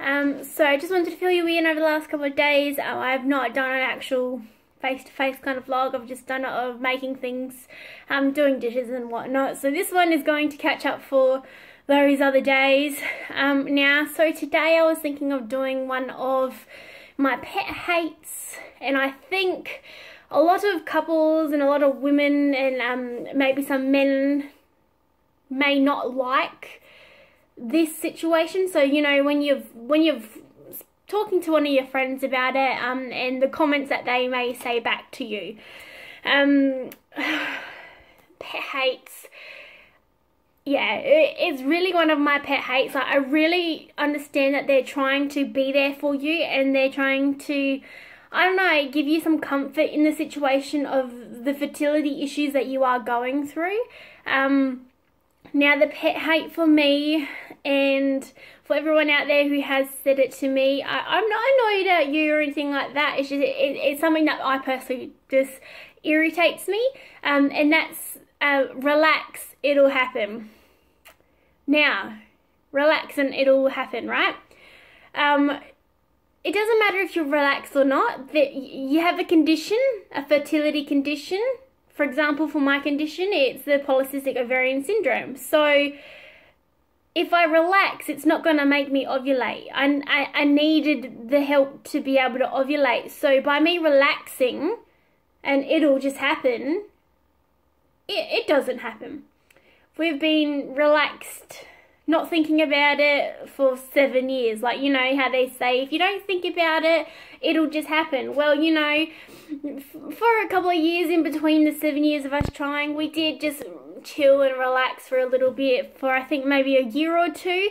So I just wanted to fill you in over the last couple of days. I've not done an actual face-to-face kind of vlog. I've just done it of making things, doing dishes and whatnot. So this one is going to catch up for those other days. So today I was thinking of doing one of my pet hates, and I think a lot of couples and a lot of women and maybe some men may not like this situation. So, you know, when you've talking to one of your friends about it, and the comments that they may say back to you, pet hates. Yeah, it's really one of my pet hates. Like, I really understand that they're trying to be there for you, and they're trying to, I don't know, give you some comfort in the situation of the fertility issues that you are going through. Now, the pet hate for me, and for everyone out there who has said it to me, I'm not annoyed at you or anything like that. It's just, it's something that I personally just irritates me, and that's relax, it'll happen. Now, relax and it'll happen, right? It doesn't matter if you're relaxed or not. That you have a condition, a fertility condition. For example, for my condition, it's the polycystic ovarian syndrome. So if I relax, it's not going to make me ovulate. I needed the help to be able to ovulate. So by me relaxing, and it'll just happen, it doesn't happen. We've been relaxed, not thinking about it for 7 years. Like, you know how they say, if you don't think about it, it'll just happen. Well, you know, for a couple of years in between the 7 years of us trying, we did just chill and relax for a little bit for, I think, maybe a year or two.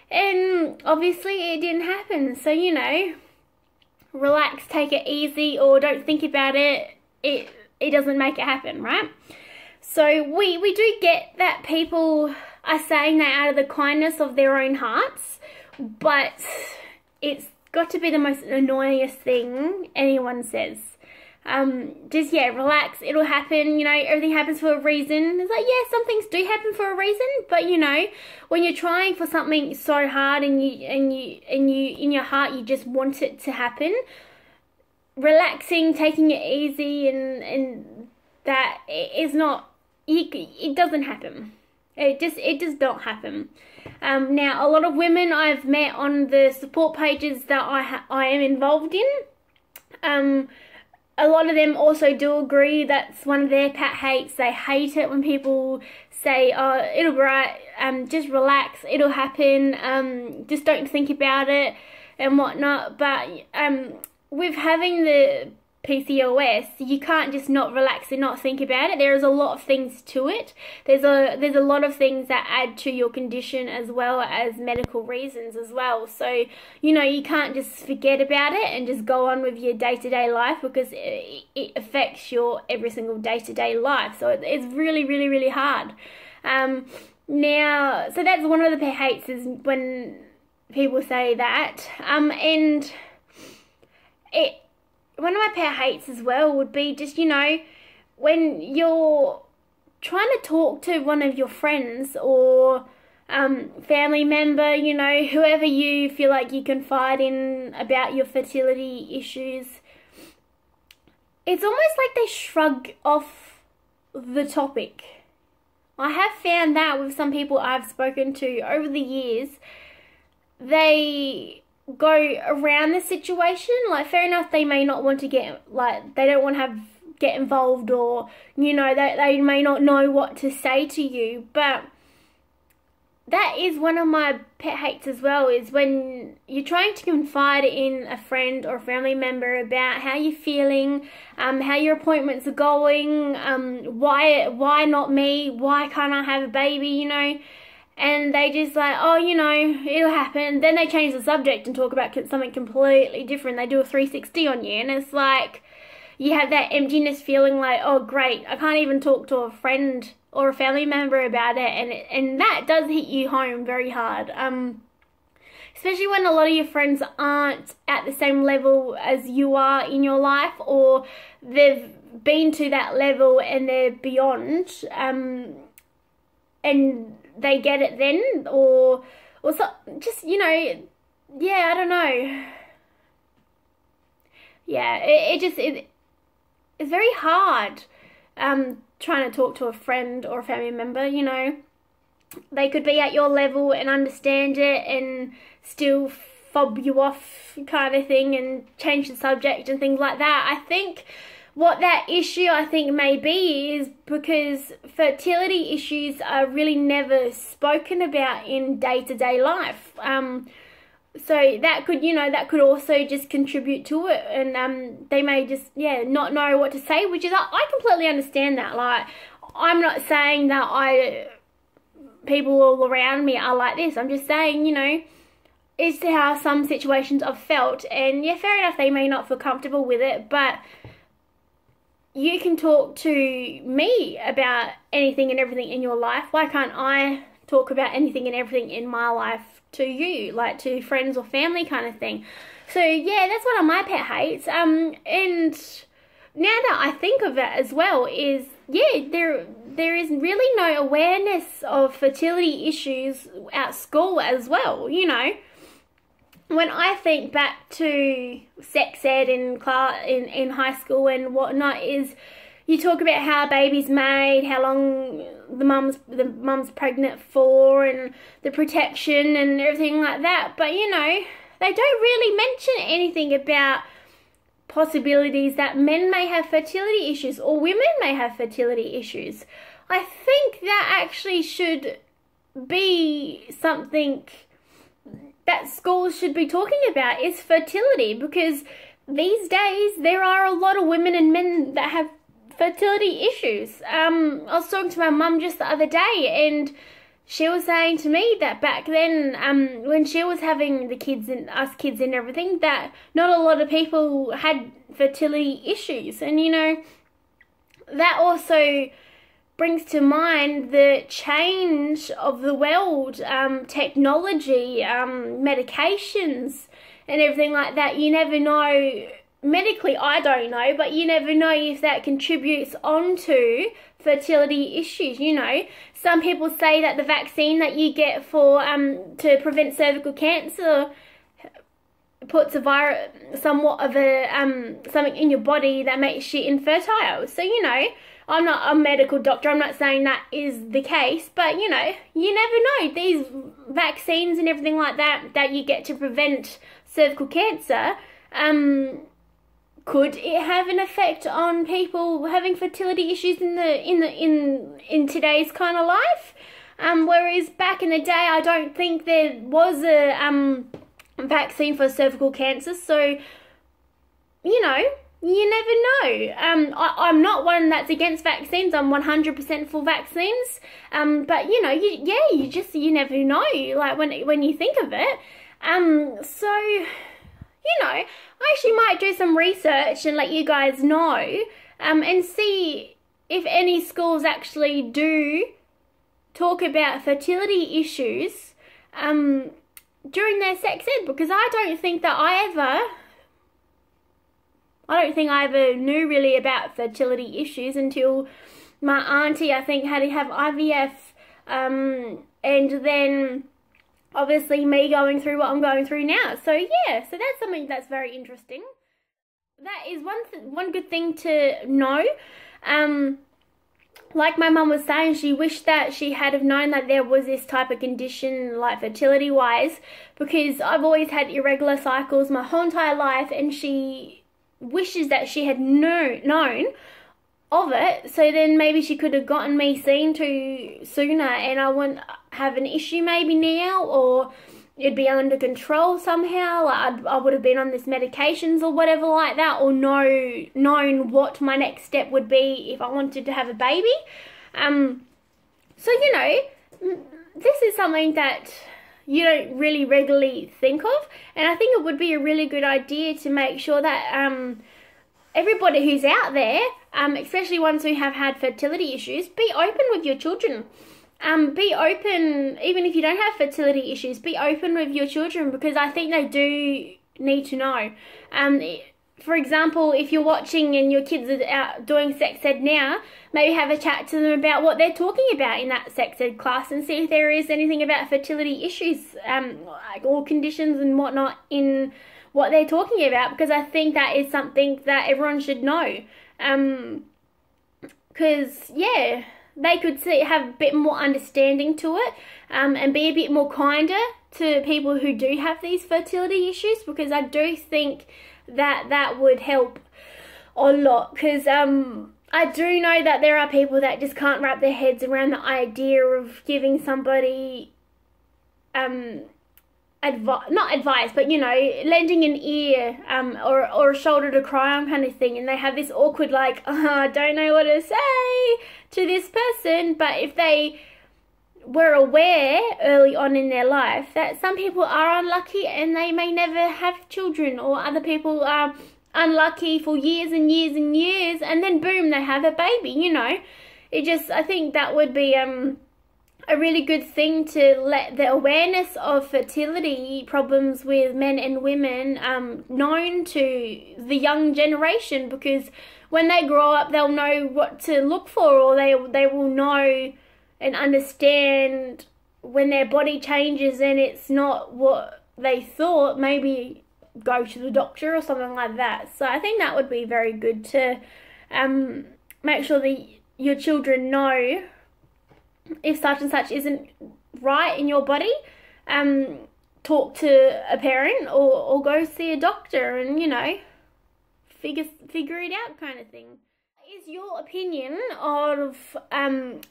And obviously it didn't happen. So, you know, relax, take it easy, or don't think about it. It doesn't make it happen, right? So we do get that people are saying that out of the kindness of their own hearts, but it's got to be the most annoyingest thing anyone says. Just, yeah, relax, it'll happen, you know, everything happens for a reason. It's like, yeah, some things do happen for a reason, but, you know, when you're trying for something so hard and you in your heart you just want it to happen, relaxing, taking it easy, and that is not, it doesn't happen. It just don't happen. Now, a lot of women I've met on the support pages that I am involved in, a lot of them also do agree that's one of their pet hates. They hate it when people say, oh, it'll be right, just relax, it'll happen, just don't think about it and whatnot. But with having the PCOS, you can't just not relax and not think about it. There is a lot of things to it. There's a lot of things that add to your condition, as well as medical reasons as well. So, you know, you can't just forget about it and just go on with your day-to-day life, because it affects your every single day-to-day life. So it's really, really, really hard. Now, so that's one of the pet hates, is when people say that. And one of my pet hates as well would be just, you know, when you're trying to talk to one of your friends or family member, you know, whoever you feel like you confide in about your fertility issues, it's almost like they shrug off the topic. I have found that with some people I've spoken to over the years, they go around the situation. Like, fair enough, they may not want to get, like, they don't want to get involved, or, you know, they may not know what to say to you. But that is one of my pet hates as well, is when you're trying to confide in a friend or a family member about how you're feeling, how your appointments are going, why not me, why can't I have a baby, you know. And they just like, oh, you know, it'll happen. Then they change the subject and talk about something completely different. They do a 360 on you. And it's like, you have that emptiness feeling like, oh, great, I can't even talk to a friend or a family member about it. And that does hit you home very hard. Especially when a lot of your friends aren't at the same level as you are in your life, or they've been to that level and they're beyond. And they get it then, or so, just, you know, yeah, I don't know. Yeah, it's very hard trying to talk to a friend or a family member, you know. They could be at your level and understand it and still fob you off kind of thing and change the subject and things like that. I think what that issue I think may be is because fertility issues are really never spoken about in day-to-day life. So that could, you know, that could also just contribute to it, and they may just, yeah, not know what to say, which is, I completely understand that. Like, I'm not saying that people all around me are like this. I'm just saying, you know, it's how some situations I've felt, and yeah, fair enough, they may not feel comfortable with it, but you can talk to me about anything and everything in your life. Why can't I talk about anything and everything in my life to you, like to friends or family kind of thing? So yeah, that's one of my pet hates. And now that I think of it as well, is yeah, there is really no awareness of fertility issues at school as well, you know. When I think back to sex ed in high school and whatnot, is you talk about how a baby's made, how long the mum's pregnant for, and the protection and everything like that. But you know, they don't really mention anything about possibilities that men may have fertility issues or women may have fertility issues. I think that actually should be something that schools should be talking about, is fertility, because these days there are a lot of women and men that have fertility issues. I was talking to my mum just the other day, and she was saying to me that back then, when she was having the kids and us kids and everything, that not a lot of people had fertility issues. And you know, that also brings to mind the change of the world, technology, medications and everything like that. You never know, medically I don't know, but you never know if that contributes onto fertility issues. You know, some people say that the vaccine that you get for to prevent cervical cancer puts somewhat of a something in your body that makes you infertile. So you know, I'm not a medical doctor, I'm not saying that is the case, but you know, you never know. These vaccines and everything like that you get to prevent cervical cancer, could it have an effect on people having fertility issues in today's kind of life? Whereas back in the day, I don't think there was a vaccine for cervical cancer, so you know, you never know. I'm not one that's against vaccines. I'm 100% for vaccines. But you know, you never know. Like when you think of it. So you know, I actually might do some research and let you guys know. And see if any schools actually do talk about fertility issues during their sex ed, because I don't think I ever knew really about fertility issues until my auntie, I think, had to have IVF, and then obviously me going through what I'm going through now. So yeah, so that's something that's very interesting. That is one good thing to know. Like my mum was saying, she wished that she had have known that there was this type of condition, like fertility wise, because I've always had irregular cycles my whole entire life, and she wishes that she had known of it, so then maybe she could have gotten me seen to sooner, and I wouldn't have an issue maybe now, or it'd be under control somehow. Like I would have been on this medications or whatever like that, or known what my next step would be if I wanted to have a baby. So you know, this is something that you don't really regularly think of, and I think it would be a really good idea to make sure that everybody who's out there, especially ones who have had fertility issues, be open with your children. Be open, even if you don't have fertility issues, be open with your children, because I think they do need to know. for example, if you're watching and your kids are out doing sex ed now, maybe have a chat to them about what they're talking about in that sex ed class and see if there is anything about fertility issues, or conditions and whatnot in what they're talking about, because I think that is something that everyone should know. Because, yeah, they could have a bit more understanding to it, and be a bit more kinder to people who do have these fertility issues, because I do think that that would help a lot. Because I do know that there are people that just can't wrap their heads around the idea of giving somebody not advice, but, you know, lending an ear or a shoulder to cry on kind of thing, and they have this awkward, like, I don't know what to say to this person. But if they were aware early on in their life that some people are unlucky and they may never have children, or other people are unlucky for years and years and years, and then boom, they have a baby, you know. I think that would be a really good thing to let the awareness of fertility problems with men and women known to the young generation, because when they grow up they'll know what to look for, or they will know and understand when their body changes and it's not what they thought, maybe go to the doctor or something like that. So I think that would be very good to make sure that your children know if such and such isn't right in your body. Talk to a parent or go see a doctor and, you know, figure it out kind of thing. Is your opinion of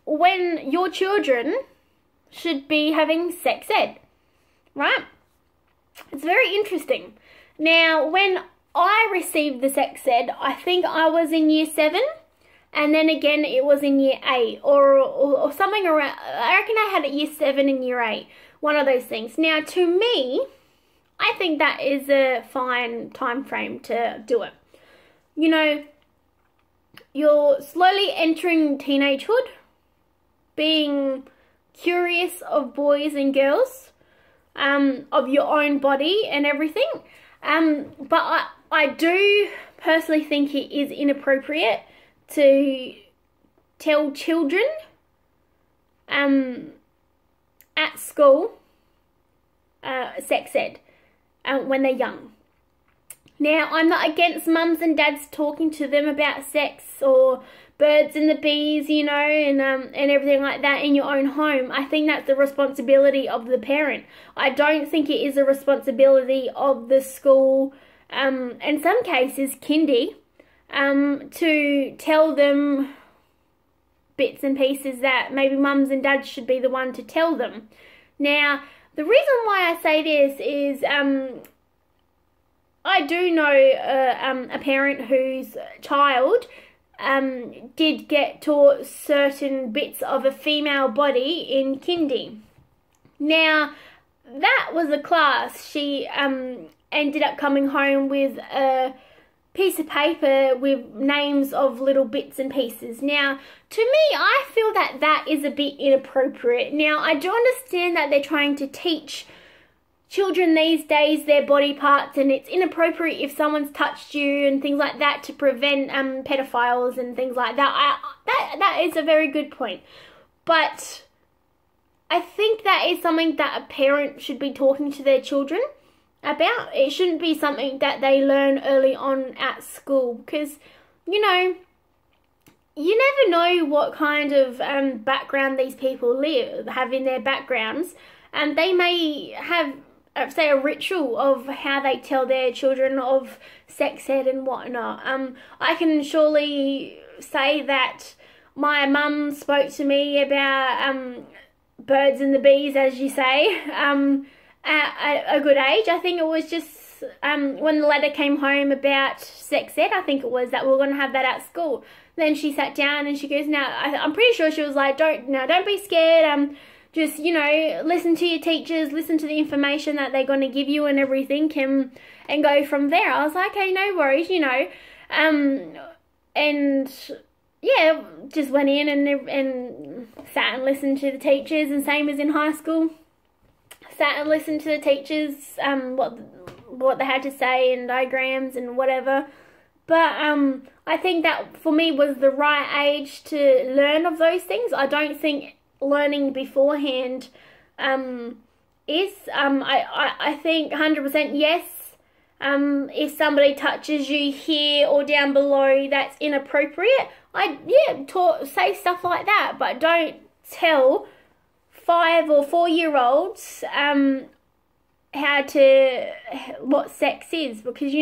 when your children should be having sex ed, right? It's very interesting. Now, when I received the sex ed, I think I was in year 7, and then again it was in year 8, or something around. I reckon I had it year 7 and year 8, one of those things. Now, to me, I think that is a fine time frame to do it. You know, you're slowly entering teenagehood, being curious of boys and girls, of your own body and everything. But I do personally think it is inappropriate to tell children at school sex ed when they're young. Now, I'm not against mums and dads talking to them about sex or birds and the bees, you know, and everything like that in your own home. I think that's the responsibility of the parent. I don't think it is a responsibility of the school, in some cases, kindy, to tell them bits and pieces that maybe mums and dads should be the one to tell them. Now, the reason why I say this is I do know a parent whose child did get taught certain bits of a female body in kindy. Now, that was a class. She ended up coming home with a piece of paper with names of little bits and pieces. Now, to me, I feel that that is a bit inappropriate. Now, I do understand that they're trying to teach children these days their body parts, and it's inappropriate if someone's touched you and things like that to prevent pedophiles and things like that. That is a very good point. But I think that is something that a parent should be talking to their children about. It shouldn't be something that they learn early on at school, because, you know, you never know what kind of background these people have in their backgrounds, and they may have, say, a ritual of how they tell their children of sex ed and whatnot. I can surely say that my mum spoke to me about birds and the bees, as you say, at a good age. I think it was just when the letter came home about sex ed, I think it was, that we were going to have that at school. Then she sat down and she goes, now, I'm pretty sure she was like, don't be scared, just, you know, listen to your teachers, listen to the information that they're going to give you and everything, and go from there. I was like, okay, no worries, you know. And yeah, just went in and sat and listened to the teachers, and same as in high school, sat and listened to the teachers, what they had to say and diagrams and whatever. But I think that for me was the right age to learn of those things. I don't think learning beforehand is. I think 100% yes. If somebody touches you here or down below that's inappropriate, say stuff like that, but don't tell 5 or 4-year-olds what sex is, because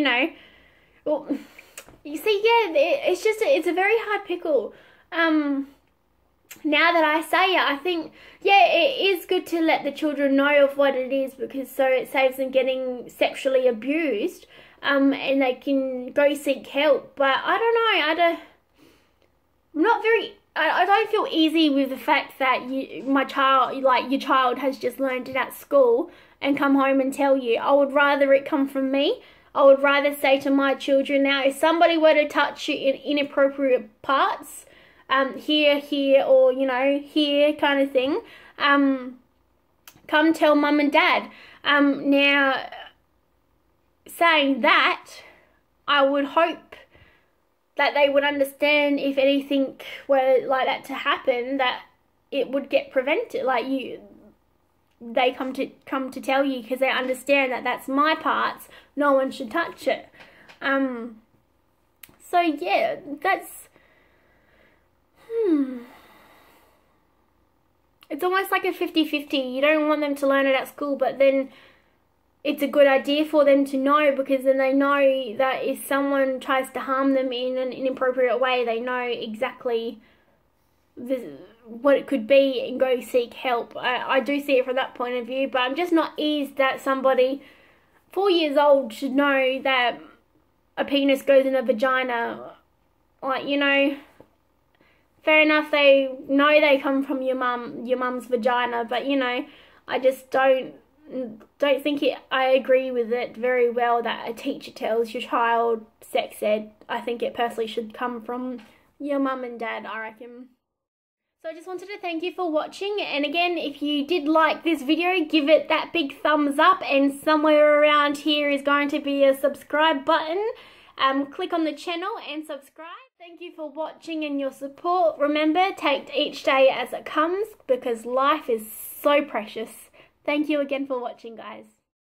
well, you see, it's a very hard pickle. Now that I say it, I think, it is good to let the children know of what it is, because so it saves them getting sexually abused, and they can go seek help. But I don't know, I don't feel easy with the fact that your child has just learned it at school and come home and tell you. I would rather it come from me. I would rather say to my children now, if somebody were to touch you in inappropriate parts, here, or, here kind of thing, come tell mum and dad. Now, saying that, I would hope that they would understand if anything were like that to happen, that it would get prevented. Like they come to tell you, because they understand that that's my parts. No one should touch it. So yeah, that's. It's almost like a 50-50. You don't want them to learn it at school, but then it's a good idea for them to know, because then they know that if someone tries to harm them in an inappropriate way, they know exactly what it could be and go seek help. I do see it from that point of view, but I'm just not eased that somebody 4 years old should know that a penis goes in a vagina. Like, fair enough, they know they come from your mum's vagina, but I just don't think I agree with it very well that a teacher tells your child sex ed. I think it personally should come from your mum and dad, I reckon. So I just wanted to thank you for watching, and again, if you did like this video, give it that big thumbs up, and somewhere around here is going to be a subscribe button. Click on the channel and subscribe. Thank you for watching and your support. Remember, take each day as it comes, because life is so precious. Thank you again for watching, guys.